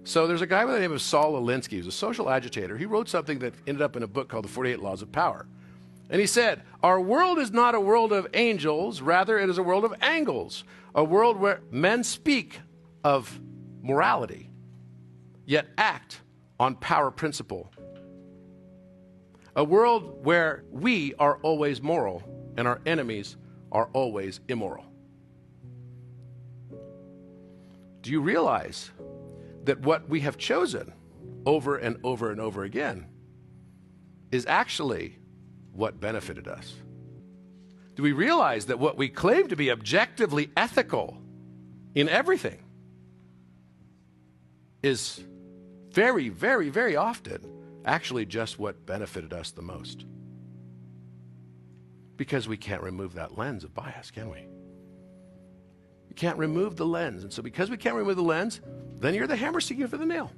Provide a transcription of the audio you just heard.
So there's a guy by the name of Saul Alinsky, who's a social agitator. He wrote something that ended up in a book called The 48 Laws of Power. And he said, our world is not a world of angels, rather it is a world of angles, a world where men speak of morality, yet act on power principle. A world where we are always moral and our enemies are always immoral. Do you realize that what we have chosen over and over and over again is actually what benefited us? Do we realize that what we claim to be objectively ethical in everything is very, very, very often actually just what benefited us the most? Because we can't remove that lens of bias, can we? You can't remove the lens. And so because we can't remove the lens, then you're the hammer seeking for the nail.